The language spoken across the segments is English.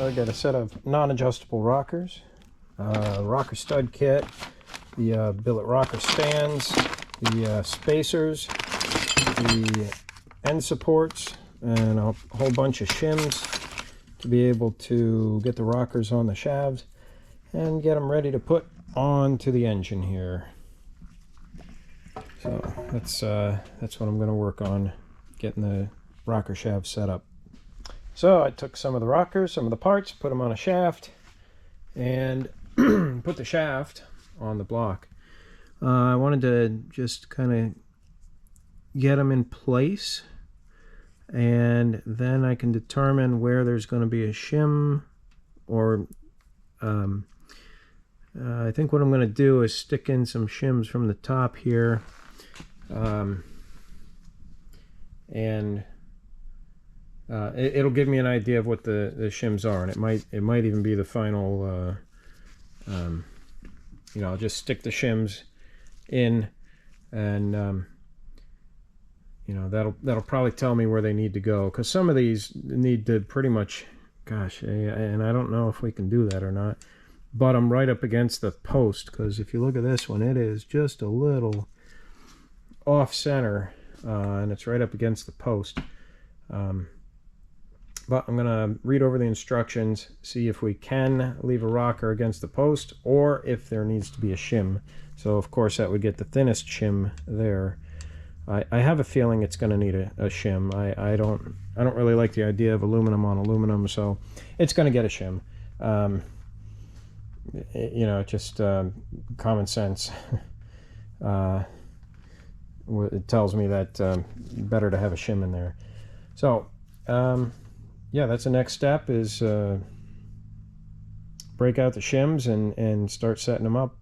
So I got a set of non-adjustable rockers, rocker stud kit, the billet rocker stands, the spacers, the end supports, and a whole bunch of shims to be able to get the rockers on the shafts and get them ready to put onto the engine here. So that's what I'm going to work on, getting the rocker shaft set up. So I took some of the rockers, some of the parts, put them on a shaft, and put the shaft on the block. I wanted to just kind of get them in place, and then I can determine where there's going to be a shim, or I think what I'm going to do is stick in some shims from the top here, and it'll give me an idea of what the shims are, and it might even be the final. You know, I'll just stick the shims in, and you know, that'll probably tell me where they need to go, because some of these need to pretty much, gosh, and I don't know if we can do that or not, but I'm right up against the post, because if you look at this one, it is just a little off center, and it's right up against the post. But I'm going to read over the instructions, see if we can leave a rocker against the post, or if there needs to be a shim. So of course that would get the thinnest shim there. I have a feeling it's going to need a shim. I don't really like the idea of aluminum on aluminum, so it's going to get a shim. You know, just common sense. It tells me that better to have a shim in there. So yeah, that's the next step, is break out the shims and start setting them up.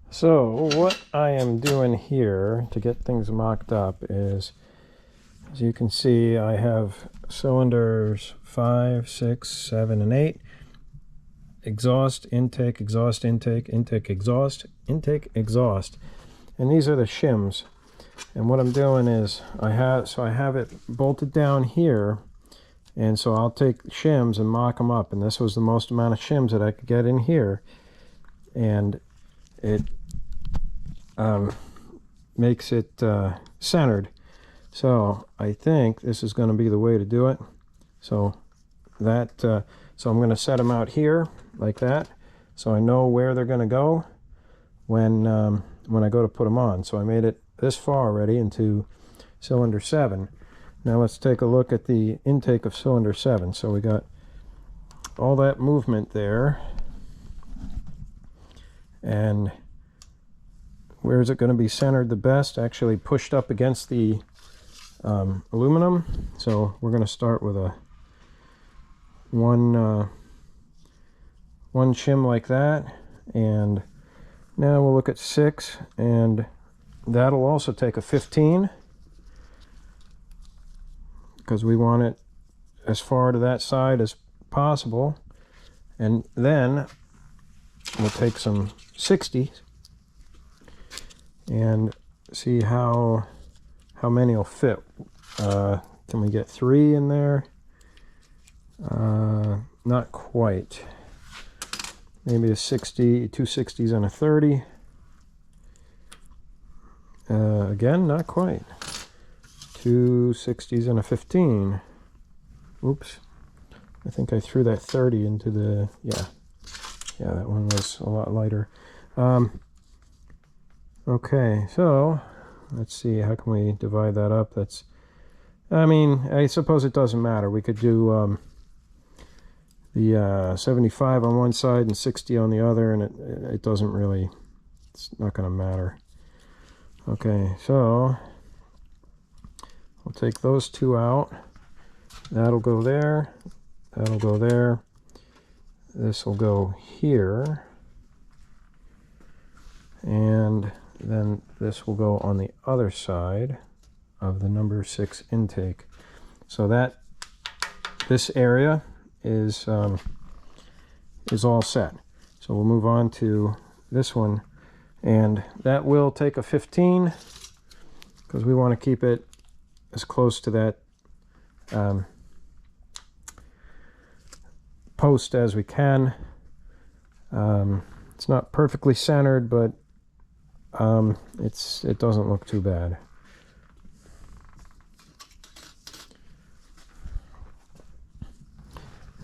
So what I am doing here to get things mocked up is, as you can see, I have cylinders 5, 6, 7, and 8. Exhaust, intake, exhaust, intake, intake, exhaust, intake, exhaust. And these are the shims. And what I'm doing is I have it bolted down here. And so I'll take shims and mock them up, and this was the most amount of shims that I could get in here, and it makes it centered. So I think this is going to be the way to do it. So that so I'm going to set them out here like that, so I know where they're going to go when I go to put them on. So I made it this far already into cylinder 7. Now let's take a look at the intake of cylinder 7. So we got all that movement there. And where is it going to be centered the best? Actually pushed up against the aluminum. So we're going to start with a one shim like that. And now we'll look at 6, and that'll also take a 15. Because we want it as far to that side as possible. And then we'll take some 60s and see how many will fit. Can we get 3 in there? Not quite. Maybe a 60, 2 60s and a 30. Again, not quite. 2 60s and a 15. Oops. I think I threw that 30 into the... Yeah, that one was a lot lighter. Okay, so let's see, how can we divide that up? That's... I mean, I suppose it doesn't matter. We could do the 75 on one side and 60 on the other, and it doesn't really... It's not going to matter. Okay, so... We'll take those 2 out. That'll go there. That'll go there. This will go here. And then this will go on the other side of the number 6 intake. So that this area is all set. So we'll move on to this one, and that will take a 15, because we want to keep it as close to that post as we can. It's not perfectly centered, but it doesn't look too bad.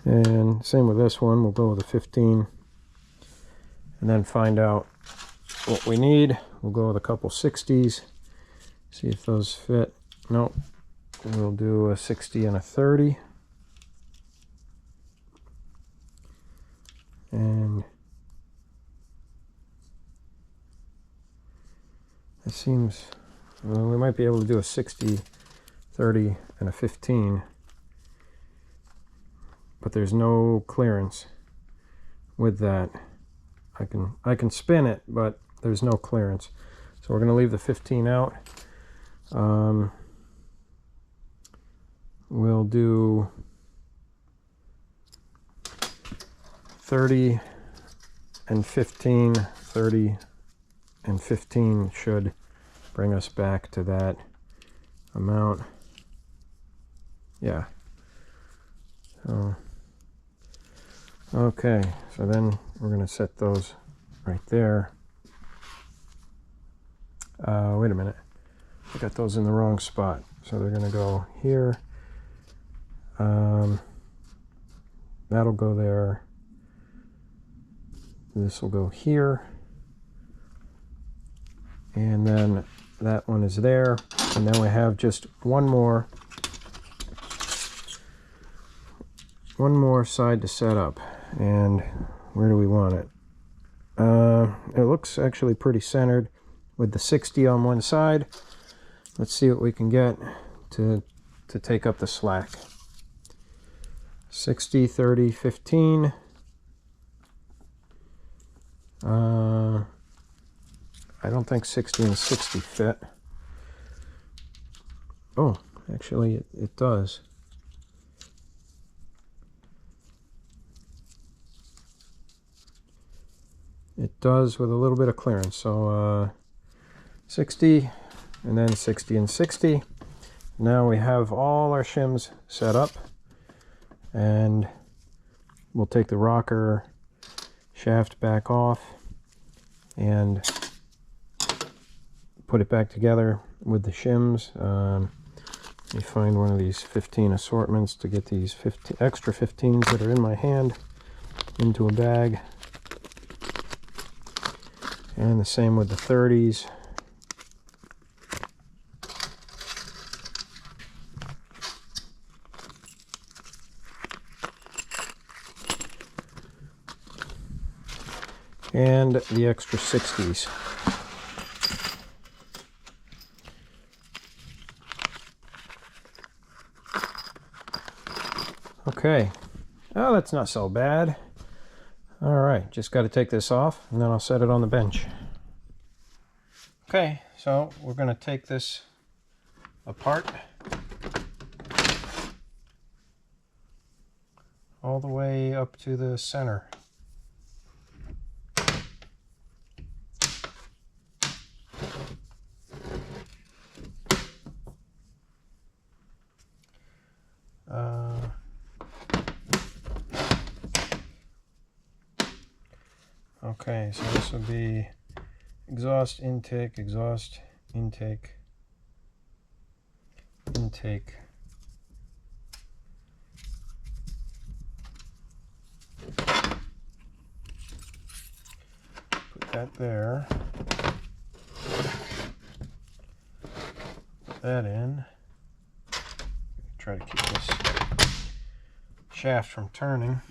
And same with this one, we'll go with a 15 and then find out what we need. We'll go with a couple 60s, see if those fit. Nope, we'll do a 60 and a 30. And it seems, well, we might be able to do a 60, 30, and a 15. But there's no clearance with that. I can spin it, but there's no clearance. So we're going to leave the 15 out. We'll do 30 and 15. 30 and 15 should bring us back to that amount. Yeah. So, okay, so then we're going to set those right there. Wait a minute. I got those in the wrong spot. So they're going to go here. That'll go there. This will go here. And then that one is there. And then we have just one more side to set up. And where do we want it? It looks actually pretty centered with the 60 on one side. Let's see what we can get to take up the slack. 60, 30, 15. I don't think 60 and 60 fit. Oh, actually it does. It does with a little bit of clearance. So 60 and then 60 and 60. Now we have all our shims set up, and we'll take the rocker shaft back off and put it back together with the shims. Let me find one of these 15 assortments to get these extra 15s that are in my hand into a bag. And the same with the 30s. And the extra 60s. Okay. Oh, that's not so bad. All right, just got to take this off and then I'll set it on the bench. Okay, so we're going to take this apart all the way up to the center. Okay, so this will be exhaust, intake, exhaust, intake, intake. Put that there. Put that in. Try to keep this shaft from turning.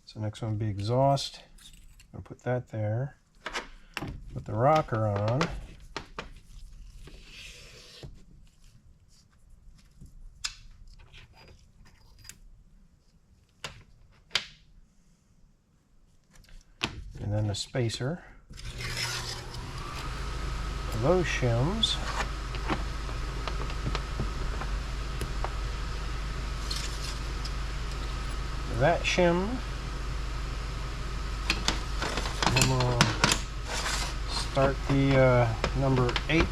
So next one will be exhaust. I'll put that there. Put the rocker on. And then the spacer. Those shims. That shim. And we'll start the number 8.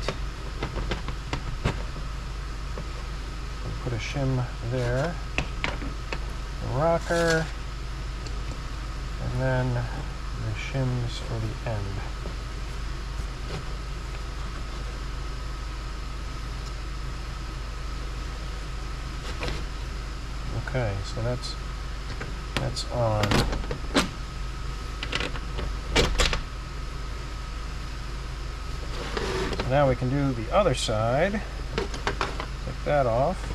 Put a shim there, the rocker, and then the shims for the end. Okay, so that's on. So now we can do the other side. Take that off.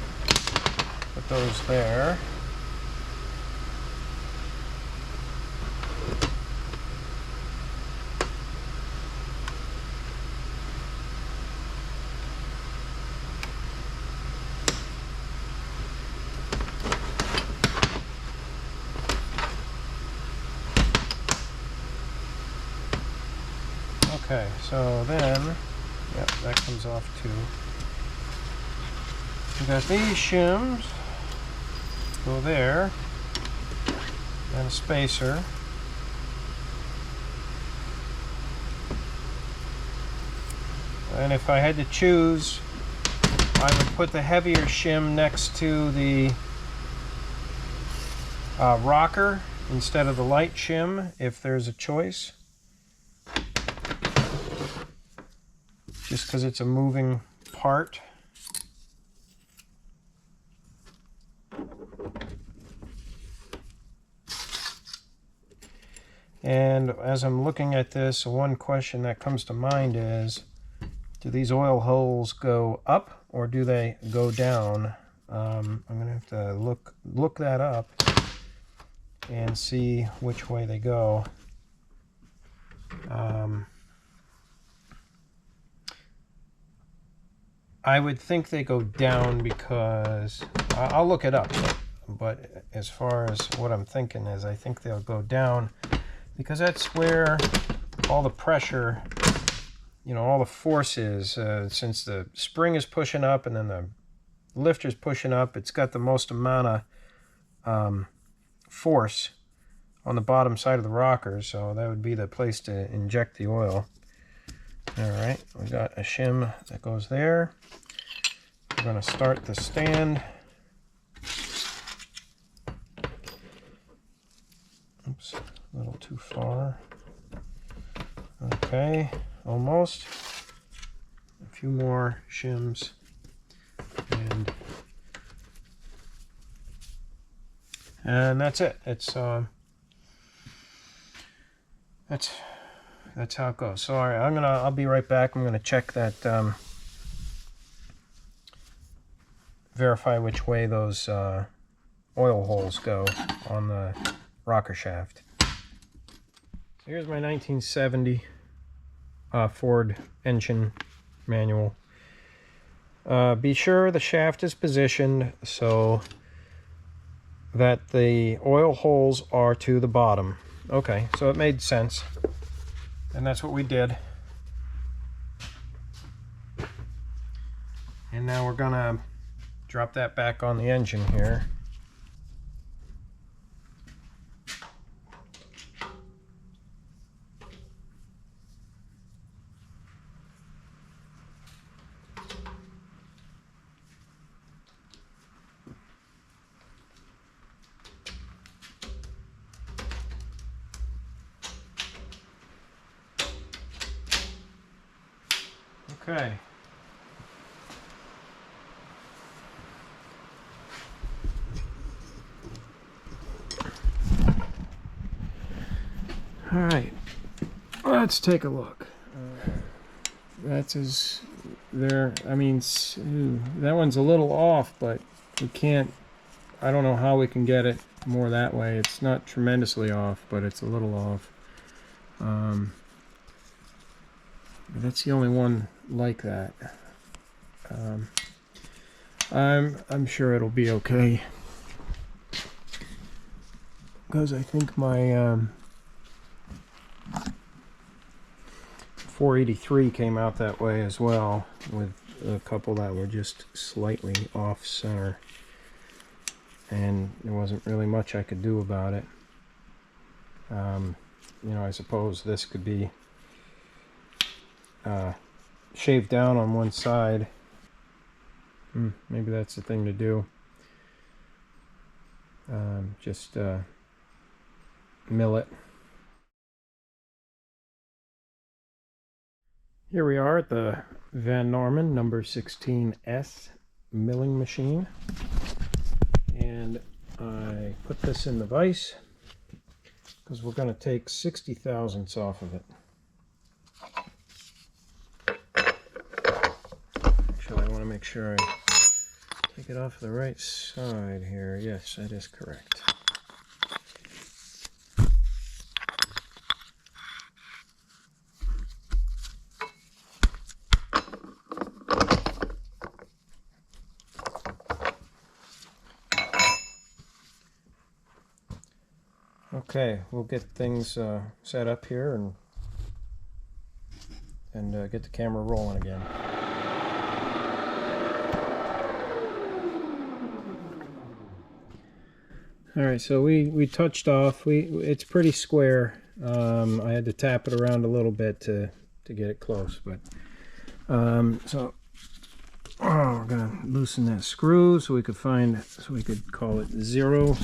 Put those there. Okay, so then, yep, that comes off too. We got these shims, go there, and a spacer. And if I had to choose, I would put the heavier shim next to the rocker instead of the light shim, if there's a choice. Just because it's a moving part. And as I'm looking at this, one question that comes to mind is, do these oil holes go up or do they go down? I'm going to have to look that up and see which way they go. I would think they go down because, I'll look it up, but as far as what I'm thinking is, I think they'll go down because that's where all the pressure, you know, all the force is. Since the spring is pushing up and then the lifter's pushing up, it's got the most amount of force on the bottom side of the rocker, so that would be the place to inject the oil. Alright, we got a shim that goes there. We're going to start the stand. Oops, a little too far. Okay, almost. A few more shims. And that's it. It's that's how it goes. So I'll be right back. I'm gonna check that, verify which way those oil holes go on the rocker shaft. So here's my 1970 Ford engine manual. Be sure the shaft is positioned so that the oil holes are to the bottom. Okay, so it made sense. And that's what we did. And now we're gonna drop that back on the engine here. Okay. All right, let's take a look. That's as there. I mean, that one's a little off, but we can't. I don't know how we can get it more that way. It's not tremendously off, but it's a little off. That's the only one like that. I'm sure it'll be okay, because I think my 483 came out that way as well, with a couple that were just slightly off center, and there wasn't really much I could do about it. You know, I suppose this could be shave down on one side. Maybe that's the thing to do. Just mill it. Here we are at the Van Norman number 16S milling machine, and I put this in the vise because we're going to take 60 thousandths off of it. Actually, I want to make sure I take it off the right side here. Yes, that is correct. Okay, we'll get things set up here and get the camera rolling again. All right, so we touched off. It's pretty square. I had to tap it around a little bit to get it close, but so we're gonna loosen that screw so we could call it 0.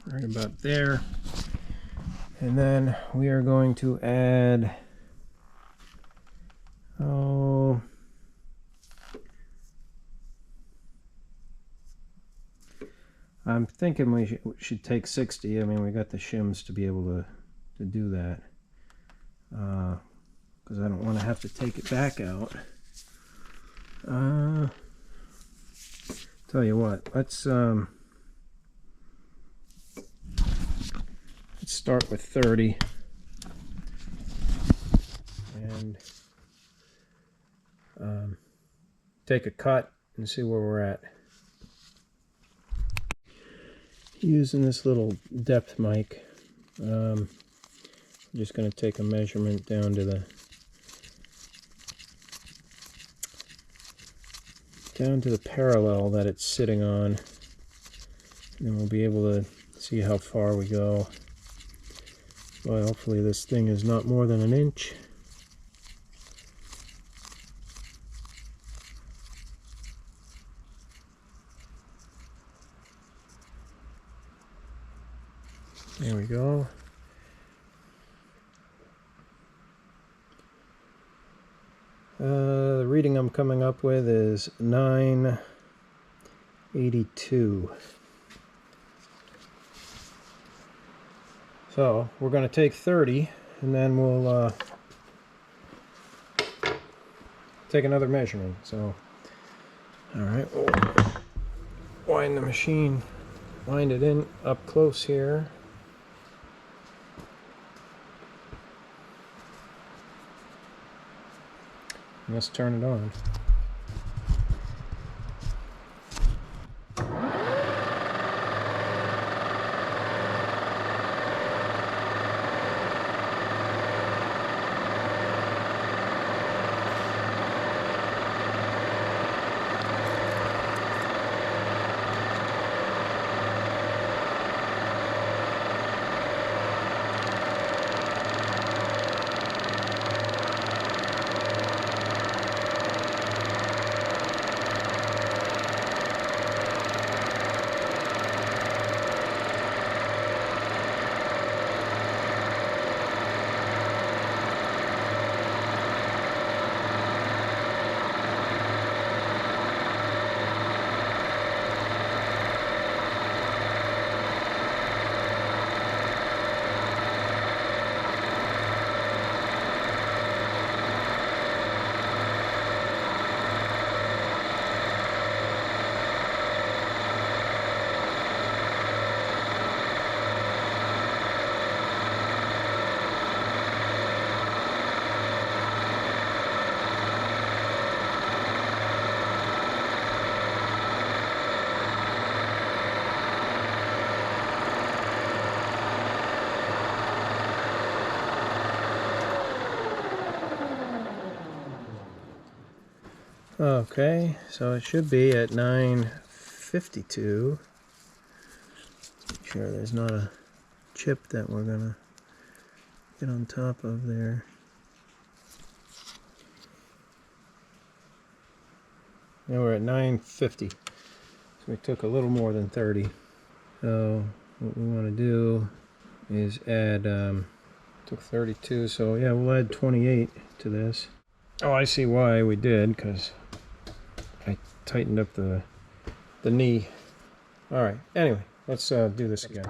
Right about there, and then we are going to add I'm thinking we should take 60. I mean, we got the shims to be able to do that, because I don't want to have to take it back out. Tell you what, let's start with 30 and take a cut and see where we're at. Using this little depth mic, I'm just going to take a measurement down to the parallel that it's sitting on, and then we'll be able to see how far we go. Well, hopefully this thing is not more than 1 inch. There we go. The reading I'm coming up with is 982. So we're going to take 30, and then we'll take another measurement. So, all right, we'll wind the machine, wind it in up close here. Let's turn it on. Okay, so it should be at 952. Make here there's not a chip that we're gonna get on top of there. Now we're at 950, so we took a little more than 30. So what we want to do is add, took 32, so yeah, we'll add 28 to this. Oh, I see why we did, because I tightened up the knee. All right, anyway, let's do this again.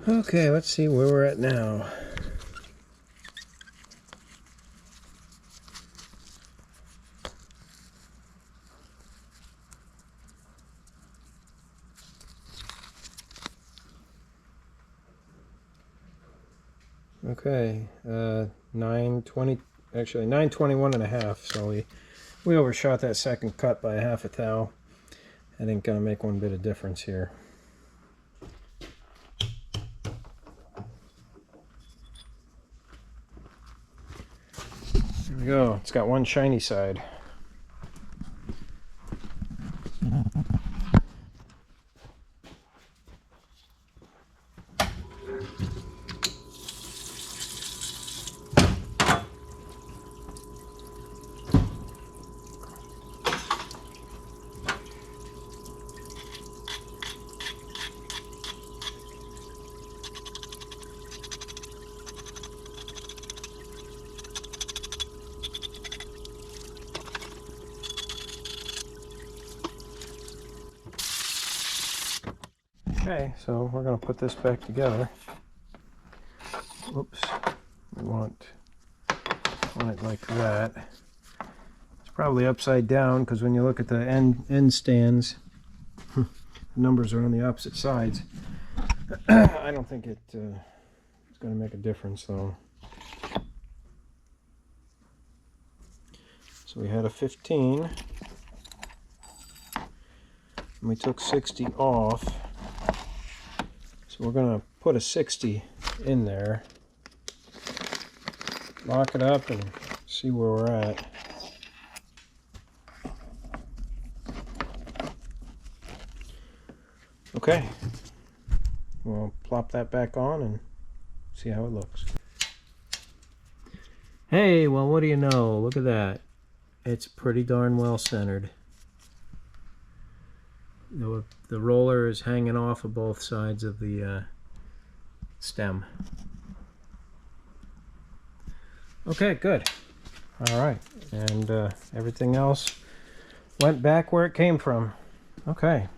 Okay, let's see where we're at now. Okay, 920, actually 921 and a half, so we overshot that second cut by a half a thou. That ain't gonna make one bit of difference here. There we go. It's got one shiny side. Okay, so we're going to put this back together. Oops, we want it like that. It's probably upside down because when you look at the end stands, the numbers are on the opposite sides. I don't think it's going to make a difference though. So we had a 15, and we took 60 off. So we're going to put a 60 in there, lock it up, and see where we're at. Okay, we'll plop that back on and see how it looks. Hey, well, what do you know? Look at that. It's pretty darn well centered. The roller is hanging off of both sides of the stem. Okay, good. All right, and everything else went back where it came from. Okay,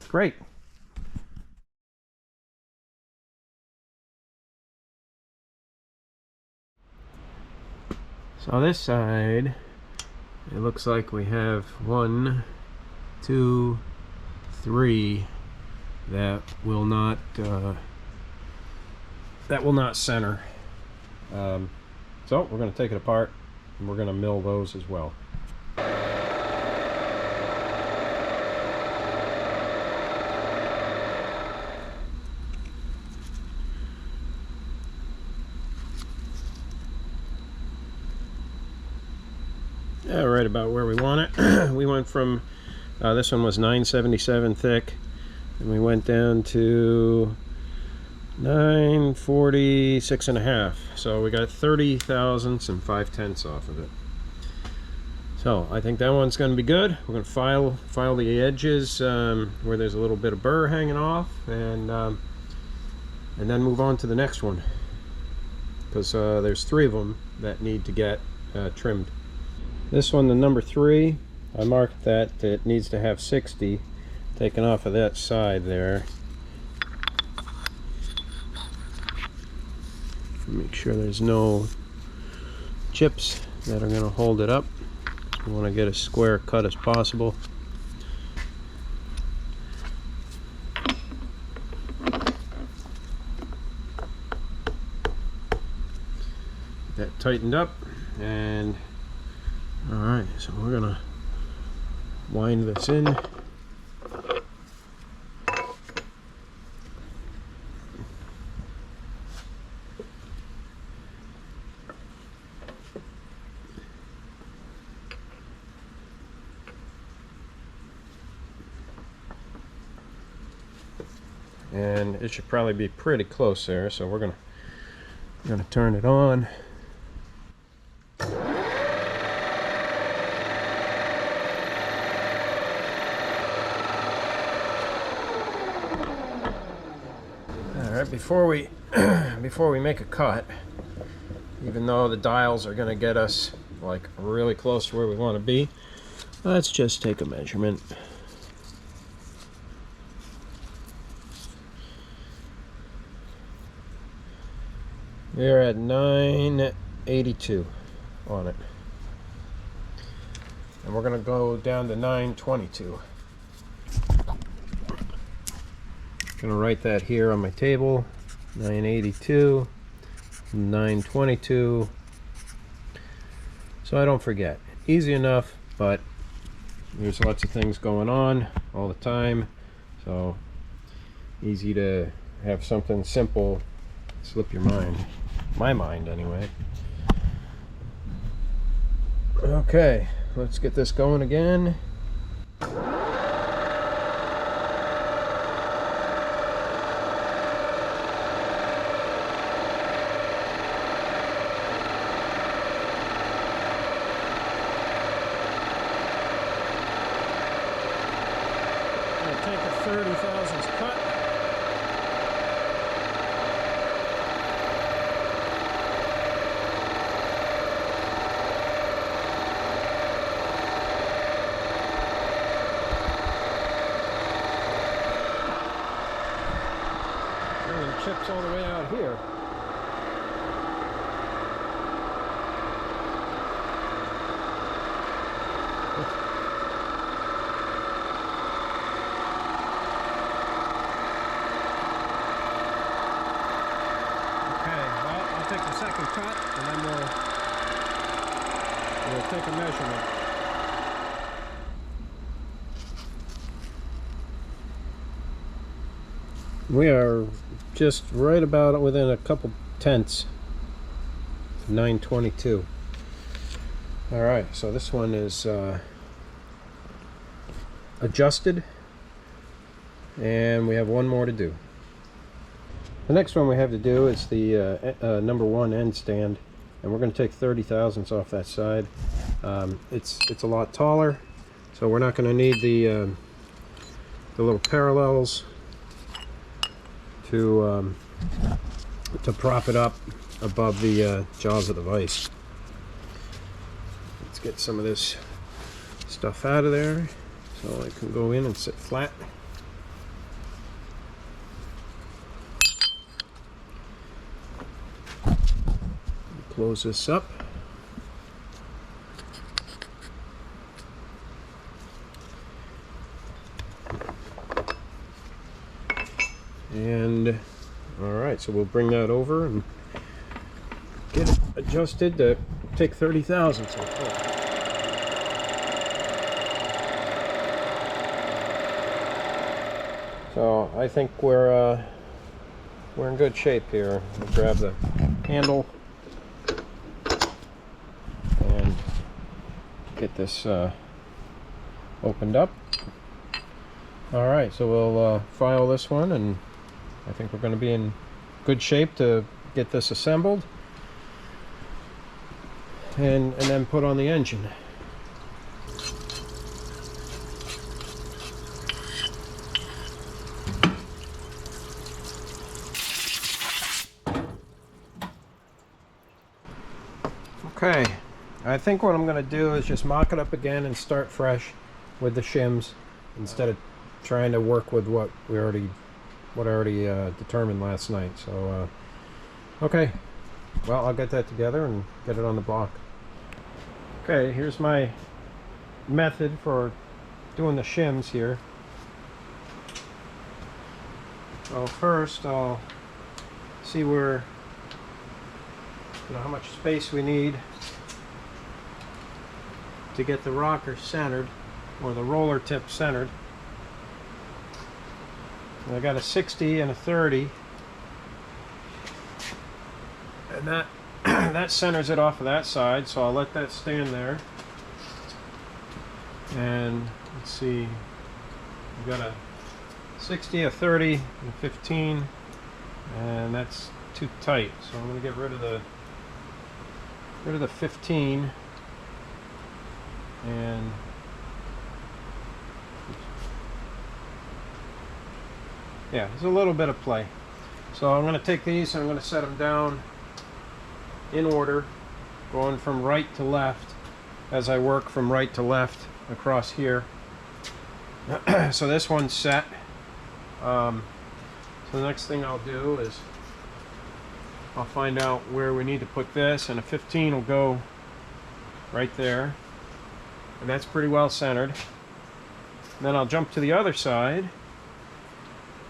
great. So this side, it looks like we have 1, 2, 3 that will not center. So we're going to take it apart and we're going to mill those as well. Yeah, right about where we want it. We went from this one was 977 thick, and we went down to 946 and a half. So we got 30 thousandths and 5/10 off of it. So I think that one's going to be good. We're going to file the edges where there's a little bit of burr hanging off, and then move on to the next one, because there's 3 of them that need to get trimmed. This one, the number 3, I marked that it needs to have 60 taken off of that side there. Make sure there's no chips that are going to hold it up. We want to get as square cut as possible. That tightened up, and alright, so we're going to wind this in. And it should probably be pretty close there, so we're gonna turn it on. All right, before we make a cut, even though the dials are gonna get us like really close to where we want to be, let's just take a measurement. We're at 982 on it. And we're going to go down to 922. Going to write that here on my table. 982, 922. So I don't forget. Easy enough, but there's lots of things going on all the time. So easy to have something simple slip your mind. My mind, anyway. Okay, let's get this going again. I'll take a 30 thousandths cut. Chips all the way out here. Okay, well, I'll take the second cut and then we'll take a measurement. We are just right about within a couple tenths of 922. Alright, so this one is adjusted, and we have one more to do. The next one we have to do is the number one end stand, and we're going to take 30 thousandths off that side. It's a lot taller, so we're not going to need the little parallels to prop it up above the jaws of the vise. Let's get some of this stuff out of there so I can go in and sit flat. Close this up. And alright, so we'll bring that over and get it adjusted to take 30 thousandths off. So I think we're in good shape here. We'll grab the handle and get this opened up. Alright, so we'll file this one, and I think we're going to be in good shape to get this assembled and then put on the engine. Okay, I think what I'm going to do is just mock it up again and start fresh with the shims instead of trying to work with what I already determined last night. So okay, well, I'll get that together and get it on the block. Okay, here's my method for doing the shims here. So first I'll see where, how much space we need to get the rocker centered, or the roller tip centered. And I got a 60 and a 30, and that that centers it off of that side, so I'll let that stand there. And let's see, we've got a 60, a 30, and a 15, and that's too tight, so I'm going to get rid of the 15, and yeah, there's a little bit of play. So I'm going to take these and I'm going to set them down in order, going from right to left as I work from right to left across here. So this one's set. So the next thing I'll do is I'll find out where we need to put this, and a 15 will go right there, and that's pretty well centered. And then I'll jump to the other side,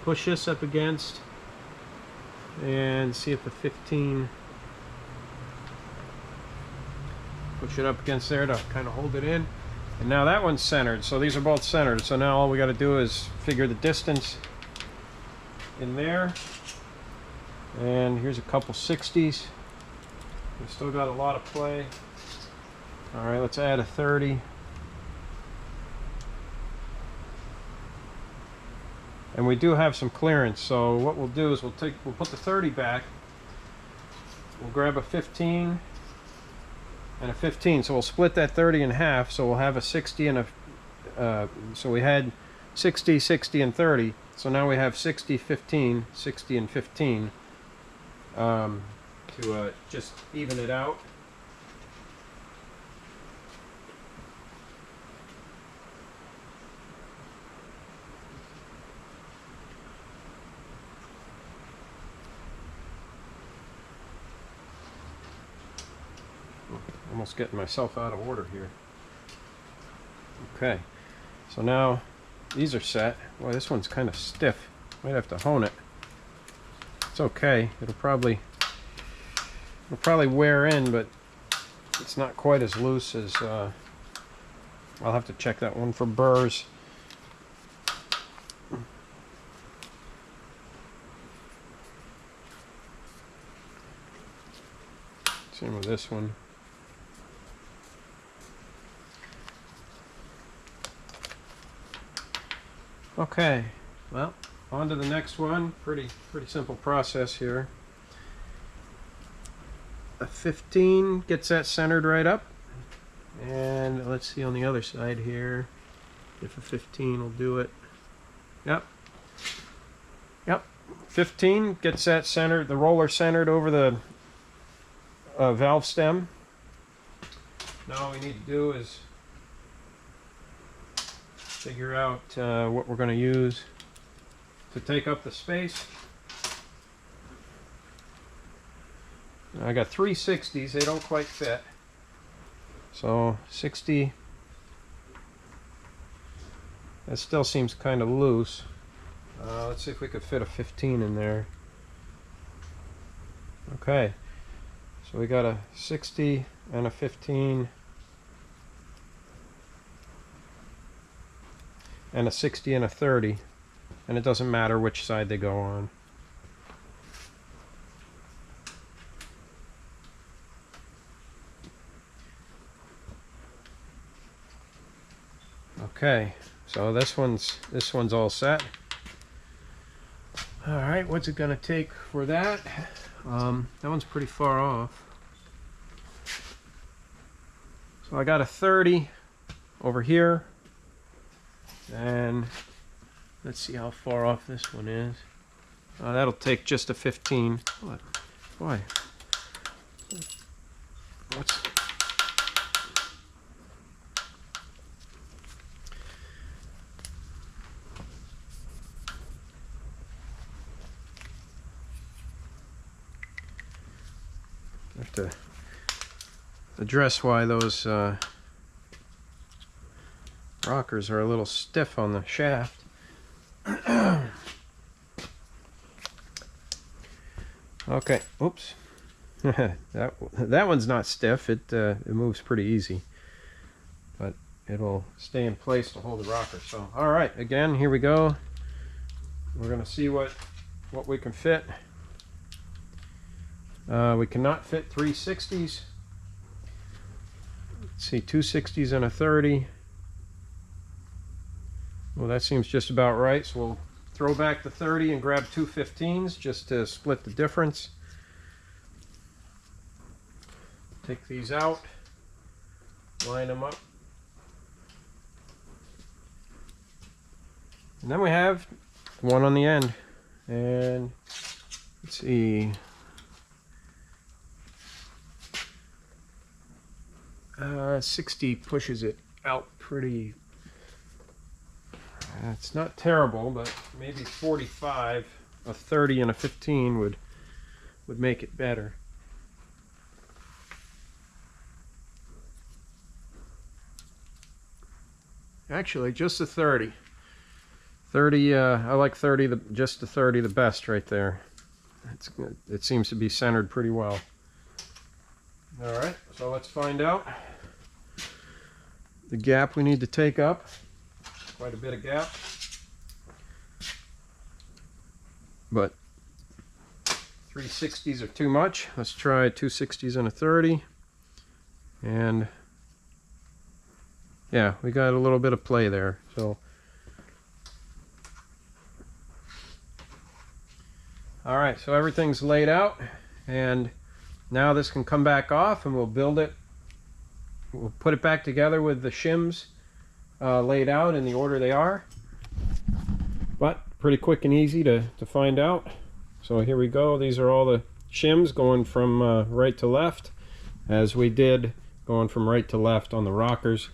push this up against, and see if the 15, push it up against there to kind of hold it in. And now that one's centered, so these are both centered. So now all we got to do is figure the distance in there. And here's a couple 60s. We've still got a lot of play. All right, let's add a 30. And we do have some clearance, so what we'll do is we'll put the 30 back. We'll grab a 15 and a 15, so we'll split that 30 in half, so we'll have a 60 and a so we had 60, 60 and 30, so now we have 60, 15, 60 and 15 to just even it out. Almost getting myself out of order here. Okay, so now these are set. Boy, this one's kind of stiff. Might have to hone it. It's okay. It'll probably wear in, but it's not quite as loose as. I'll have to check that one for burrs. Same with this one. Okay, well, on to the next one. Pretty simple process here. A 15 gets that centered right up, and let's see on the other side here if a 15 will do it. Yep. 15 gets that centered, the roller centered over the valve stem. Now all we need to do is figure out what we're going to use to take up the space. I got three 60s, they don't quite fit. So 60, that still seems kind of loose. Let's see if we could fit a 15 in there. Okay, so we got a 60 and a 15. And a 60 and a 30, and it doesn't matter which side they go on. Okay, so this one's all set. All right, what's it gonna take for that? That one's pretty far off. So I got a 30 over here. And let's see how far off this one is. That'll take just a 15. What? Boy. What's... have to address why those rockers are a little stiff on the shaft. Okay, oops. that one's not stiff. It moves pretty easy, but it'll stay in place to hold the rocker. So, all right, again, here we go. We're gonna see what we can fit. We cannot fit 360s. Let's see, 260s and a 30. Well, that seems just about right. So we'll throw back the 30 and grab two 15s just to split the difference. Take these out, line them up. And then we have one on the end. And let's see. 60 pushes it out pretty. It's not terrible, but maybe 45, a 30 and a 15 would make it better. Actually, just a 30. 30, I like 30, just the 30 the best right there. It's good. It seems to be centered pretty well. All right, so let's find out the gap we need to take up. Quite a bit of gap. But 360s are too much. Let's try 260s and a 30. And yeah, we got a little bit of play there. So all right, so everything's laid out, and now this can come back off, and we'll build it. We'll put it back together with the shims laid out in the order they are. But pretty quick and easy to find out. So here we go. These are all the shims going from right to left, as we did going from right to left on the rockers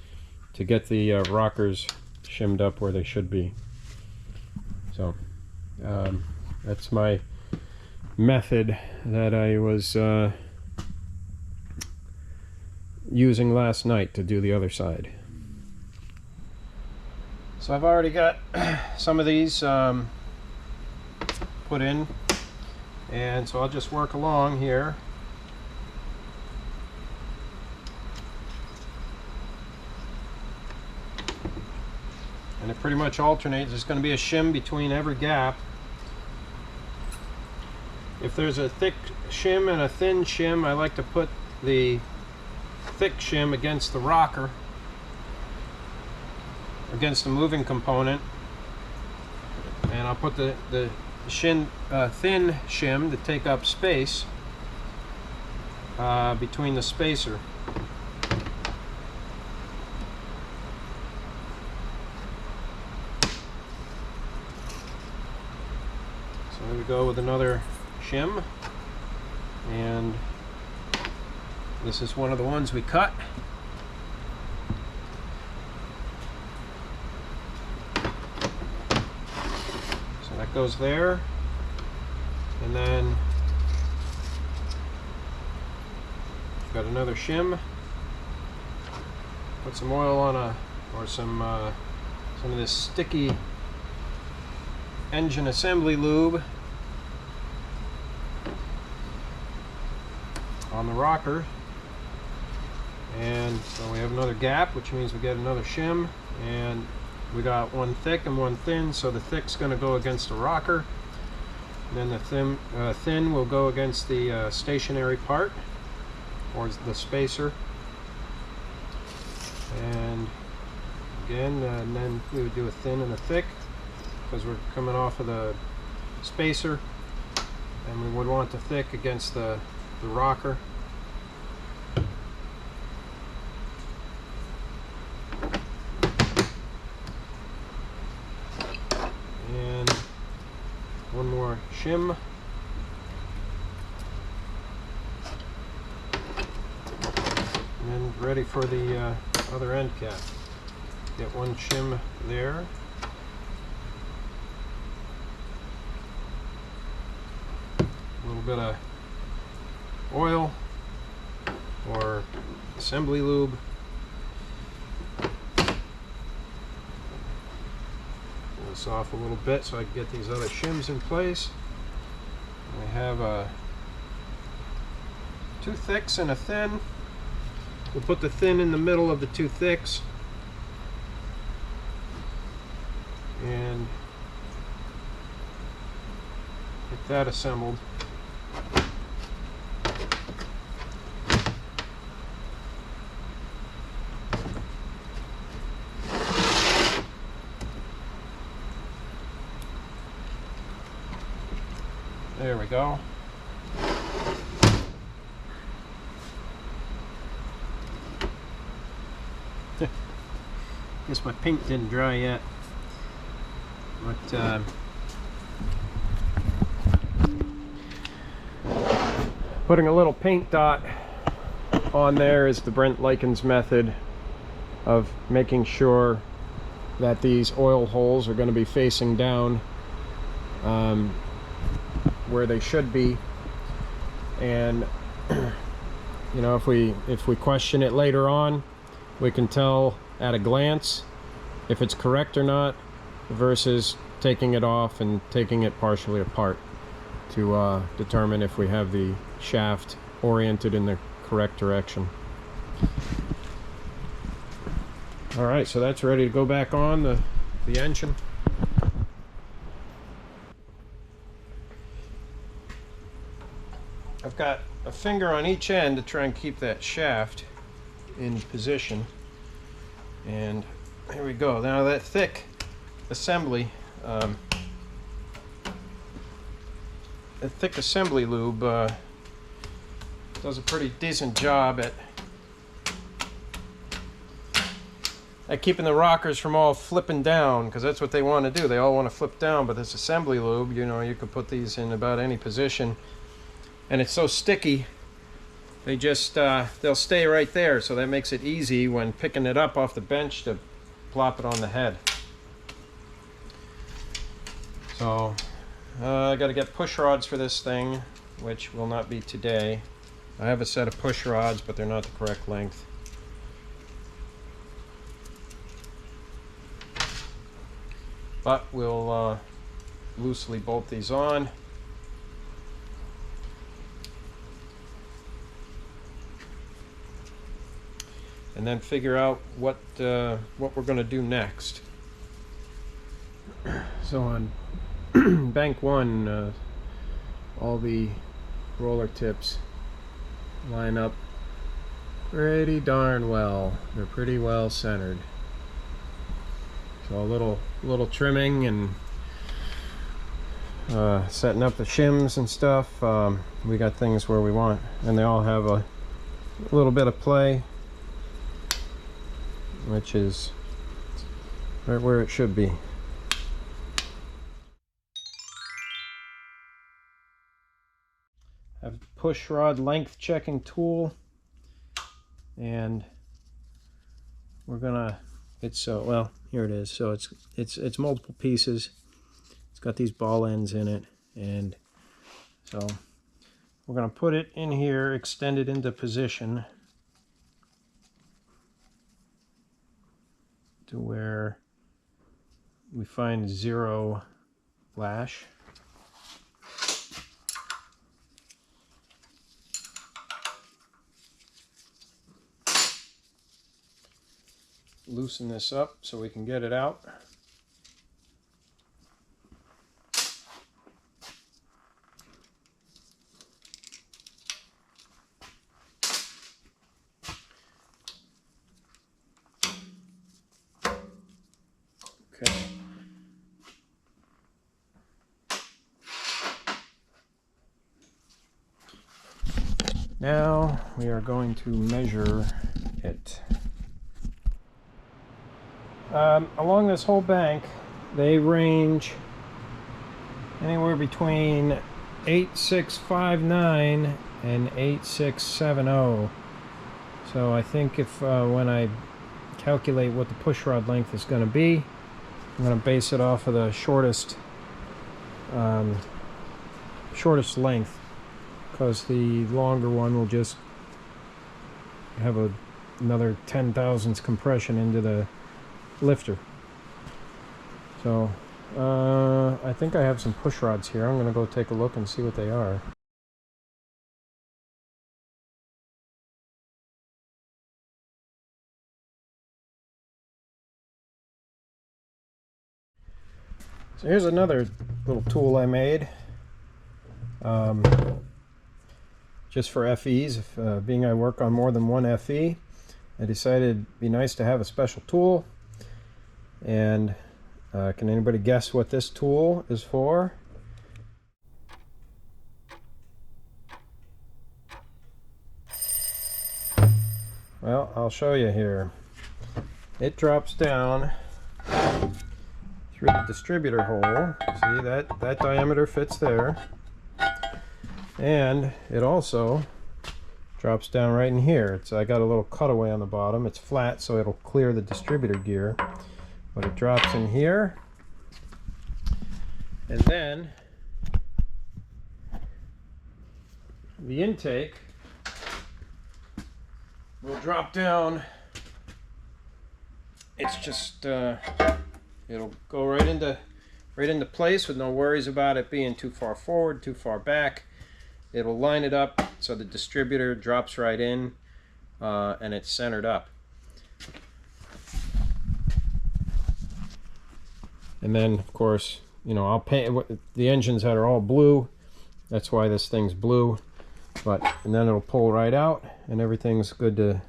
to get the rockers shimmed up where they should be. So that's my method that I was using last night to do the other side. So I've already got some of these put in, and so I'll just work along here. And it pretty much alternates. There's going to be a shim between every gap. If there's a thick shim and a thin shim, I like to put the thick shim against the rocker, against the moving component, and I'll put the thin shim to take up space between the spacer. So there we go with another shim, and this is one of the ones we cut. So that goes there, and then got another shim. Put some oil on some of this sticky engine assembly lube on the rocker, and so we have another gap, which means we get another shim, and we got one thick and one thin. So the thick's going to go against the rocker, and then the thin will go against the stationary part, or the spacer. And again, and then we would do a thin and a thick, because we're coming off of the spacer, and we would want the thick against the rocker. And one more shim. And then ready for the other end cap. Get one shim there. A little bit of oil assembly lube. Pull this off a little bit so I can get these other shims in place. I have two thicks and a thin. We'll put the thin in the middle of the two thicks and get that assembled. There we go. Guess my paint didn't dry yet. But putting a little paint dot on there is the Brent Likens method of making sure that these oil holes are going to be facing down where they should be. And you know, if we question it later on, we can tell at a glance if it's correct or not, versus taking it off and taking it partially apart to determine if we have the shaft oriented in the correct direction. Alright, so that's ready to go back on the engine. I've got a finger on each end to try and keep that shaft in position. And here we go. Now that thick assembly, the thick assembly lube does a pretty decent job at keeping the rockers from all flipping down, because that's what they want to do. They all want to flip down, but this assembly lube, you know, you could put these in about any position, and it's so sticky they just they'll stay right there, so that makes it easy when picking it up off the bench to plop it on the head. So I got to get push rods for this thing, which will not be today. I have a set of push rods, but they're not the correct length. But we'll loosely bolt these on. And then figure out what we're going to do next. So on bank one, all the roller tips line up pretty darn well. They're pretty well centered. So a little trimming and setting up the shims and stuff. We got things where we want, and they all have a little bit of play, which is right where it should be. I have a push rod length checking tool, and we're gonna, well, here it is. So it's multiple pieces. It's got these ball ends in it, and so we're gonna put it in here, extend it into position to where we find zero lash. Loosen this up so we can get it out. Okay. Now we are going to measure it. Along this whole bank, they range anywhere between 8659 and 8670. So I think if when I calculate what the push rod length is going to be, I'm going to base it off of the shortest length, because the longer one will just have a another 10 thousandths compression into the lifter. So I think I have some push rods here. I'm going to go take a look and see what they are. So here's another little tool I made, just for FEs. If, being I work on more than one FE, I decided it'd be nice to have a special tool. And can anybody guess what this tool is for? Well, I'll show you here. It drops down through the distributor hole. See, that diameter fits there. And it also drops down right in here. I got a little cutaway on the bottom. It's flat, so it'll clear the distributor gear. But it drops in here. And then the intake will drop down. It's just it'll go right into place with no worries about it being too far forward, too far back. It'll line it up so the distributor drops right in, and it's centered up. And then, of course, you know, I'll paint the engines that are all blue. That's why this thing's blue. And then it'll pull right out, and everything's good to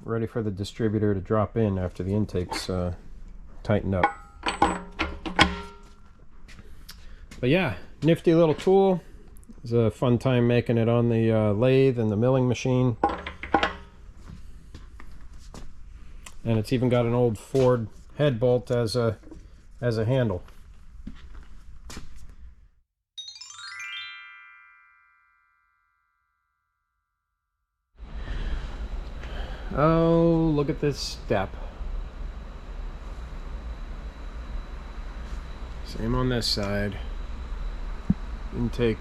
ready for the distributor to drop in after the intake's tightened up. But yeah, nifty little tool. It was a fun time making it on the lathe and the milling machine. And it's even got an old Ford head bolt as a handle. Oh, look at this step. Same on this side. Intake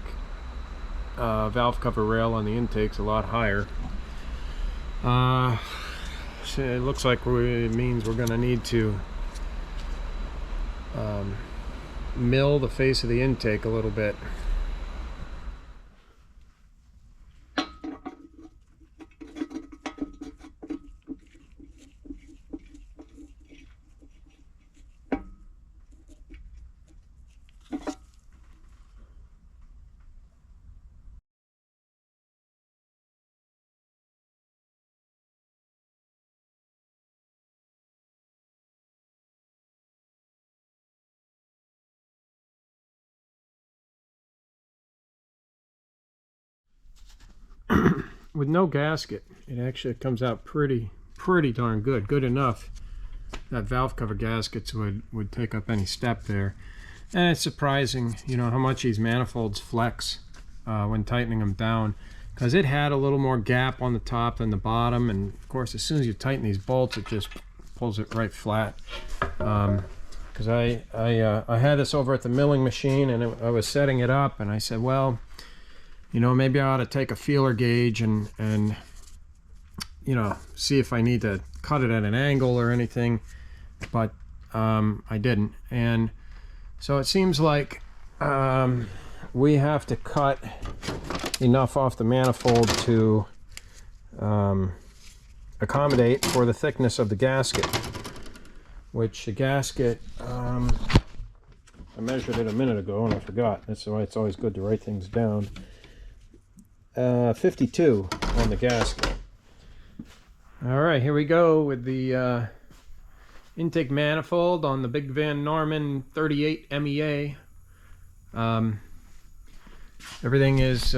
valve cover rail on the intake's a lot higher. So it looks like it means we're going to need to mill the face of the intake a little bit. With no gasket, it actually comes out pretty darn good. Good enough that valve cover gaskets would take up any step there. And it's surprising, you know, how much these manifolds flex when tightening them down, because it had a little more gap on the top than the bottom, and of course as soon as you tighten these bolts it just pulls it right flat. Because I had this over at the milling machine, and I was setting it up, and I said, well, you know, maybe I ought to take a feeler gauge and you know, see if I need to cut it at an angle or anything, but I didn't. And so it seems like we have to cut enough off the manifold to accommodate for the thickness of the gasket, which the gasket, I measured it a minute ago and I forgot. That's why it's always good to write things down. 52 on the gasket. All right, here we go with the intake manifold on the Big Van Norman 38 MEA. Everything is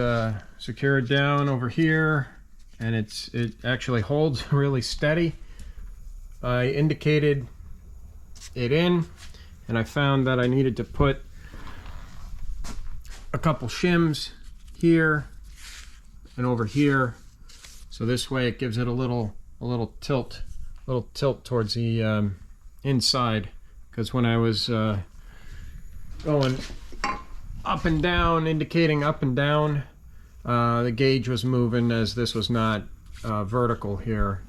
secured down over here, and it actually holds really steady. I indicated it in, and I found that I needed to put a couple shims here and over here, so this way it gives it a little tilt towards the inside, because when I was going up and down, indicating up and down, the gauge was moving, as this was not vertical here.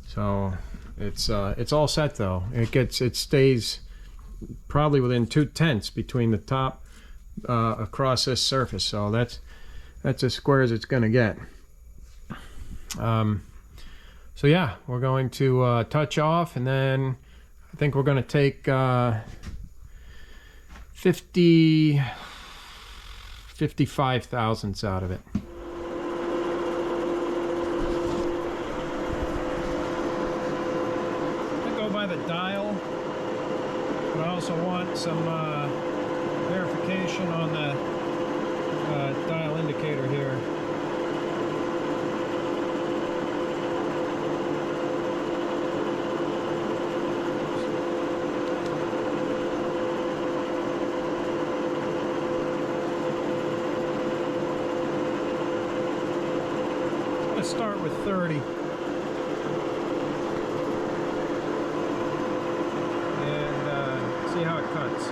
So it's all set though. It stays probably within 2/10 between the top across this surface. So that's as square as it's going to get. So yeah, we're going to touch off, and then I think we're going to take 55 thousandths out of it. I go by the dial, but I also want some verification on the dial indicator here. Let's start with 30 and see how it cuts.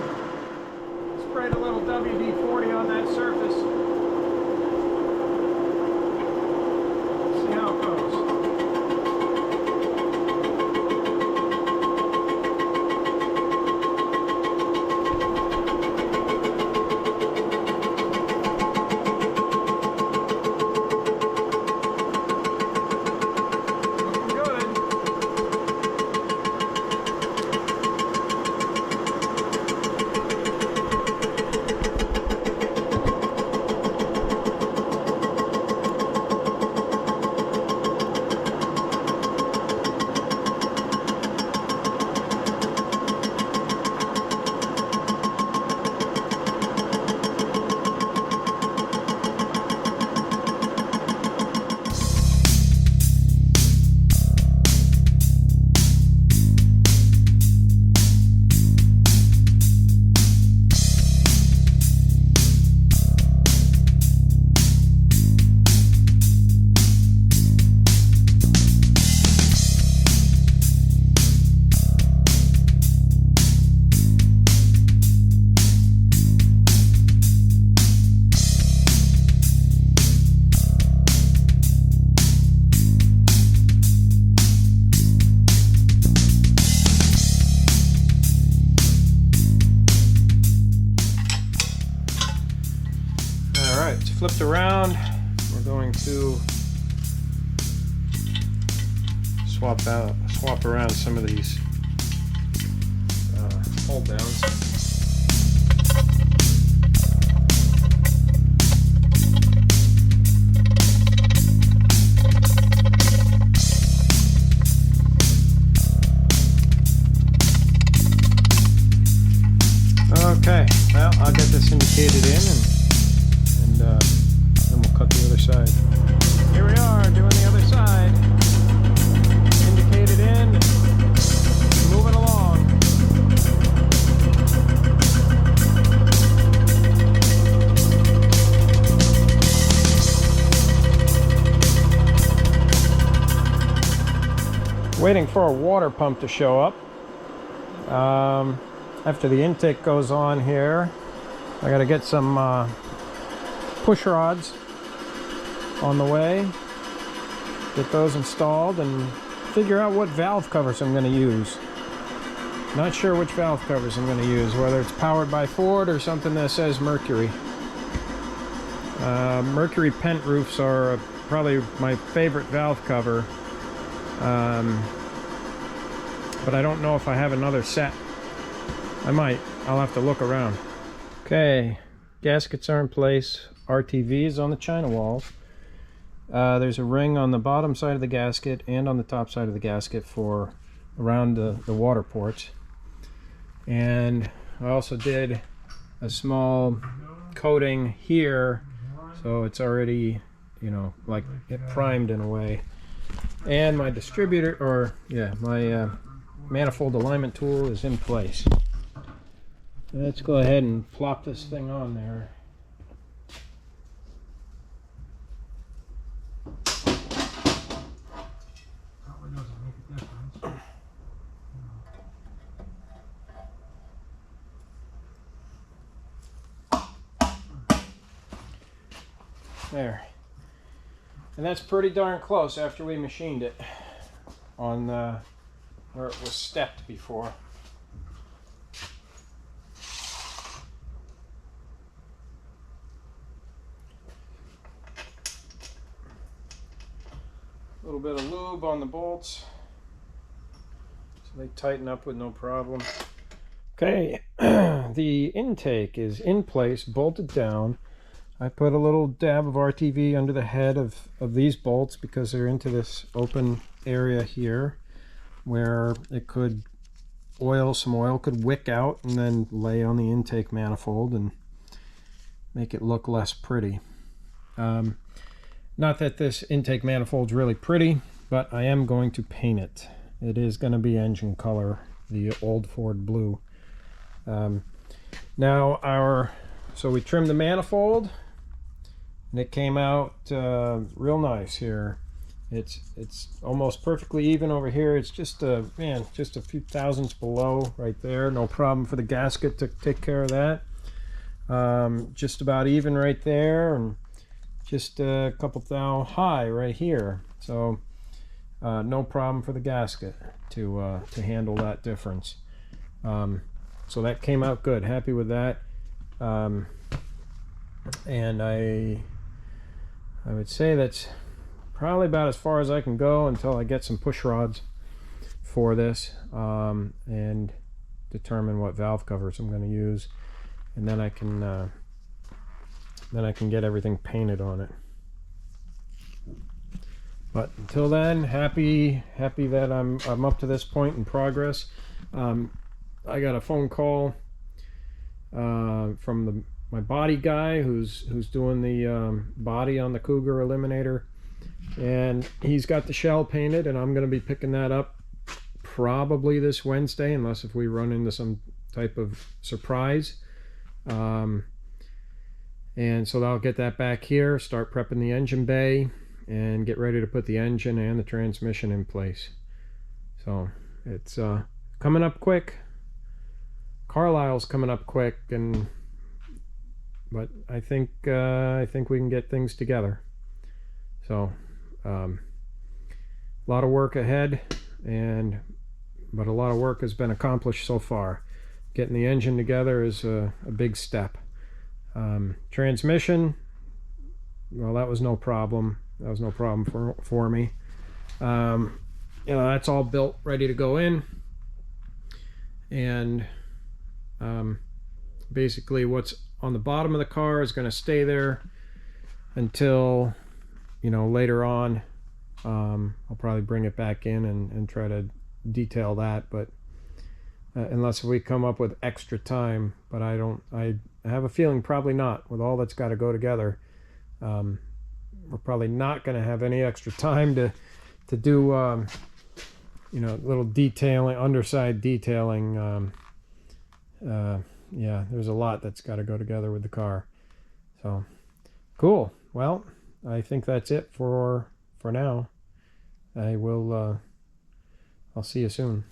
Sprayed a little WD-40 on that surface. See how it goes. Flipped around. We're going to swap around some of these hold downs. Okay, well, I'll get this indicated in, and then we'll cut the other side. Here we are, doing the other side. Indicated in, moving along. Waiting for a water pump to show up. After the intake goes on here, I got to get some push rods on the way, get those installed, and figure out what valve covers I'm going to use. Not sure which valve covers I'm going to use, whether it's powered by Ford or something that says Mercury. Mercury pent roofs are probably my favorite valve cover, but I don't know if I have another set. I might. I'll have to look around. Okay, gaskets are in place. RTV is on the china walls. There's a ring on the bottom side of the gasket and on the top side of the gasket for around the water ports. And I also did a small coating here, so it's already, you know, like it primed in a way. And my distributor, or yeah, my manifold alignment tool is in place. Let's go ahead and plop this thing on there. There. And that's pretty darn close after we machined it on where it was stepped before. A little bit of lube on the bolts so they tighten up with no problem. Okay, the intake is in place, bolted down. I put a little dab of RTV under the head of these bolts because they're into this open area here where it could some oil could wick out and then lay on the intake manifold and make it look less pretty. Not that this intake manifold's really pretty, but I am going to paint it. It is going to be engine color, the old Ford blue. So we trimmed the manifold and it came out real nice here. It's almost perfectly even over here. It's just just a few thousandths below right there. No problem for the gasket to take care of that. Just about even right there, and just a couple thou high right here. So no problem for the gasket to handle that difference. So that came out good. Happy with that. And I would say that's probably about as far as I can go until I get some push rods for this and determine what valve covers I'm going to use, and then I can get everything painted on it. But until then, happy that I'm up to this point in progress. I got a phone call from my body guy who's doing the body on the Cougar Eliminator, and he's got the shell painted, and I'm going to be picking that up probably this Wednesday, unless if we run into some type of surprise. And so I'll get that back here, start prepping the engine bay, and get ready to put the engine and the transmission in place. So it's coming up quick. Carlisle's coming up quick, but I think we can get things together. So a lot of work ahead, but a lot of work has been accomplished so far. Getting the engine together is a big step. Transmission, well, that was no problem. That was no problem for me. That's all built, ready to go in, and basically what's on the bottom of the car is going to stay there until later on. I'll probably bring it back in and try to detail that, but unless we come up with extra time, but I have a feeling probably not, with all that's got to go together. We're probably not going to have any extra time to do little detailing, underside detailing. There's a lot that's got to go together with the car. So cool. Well, I think that's it for now. I'll see you soon.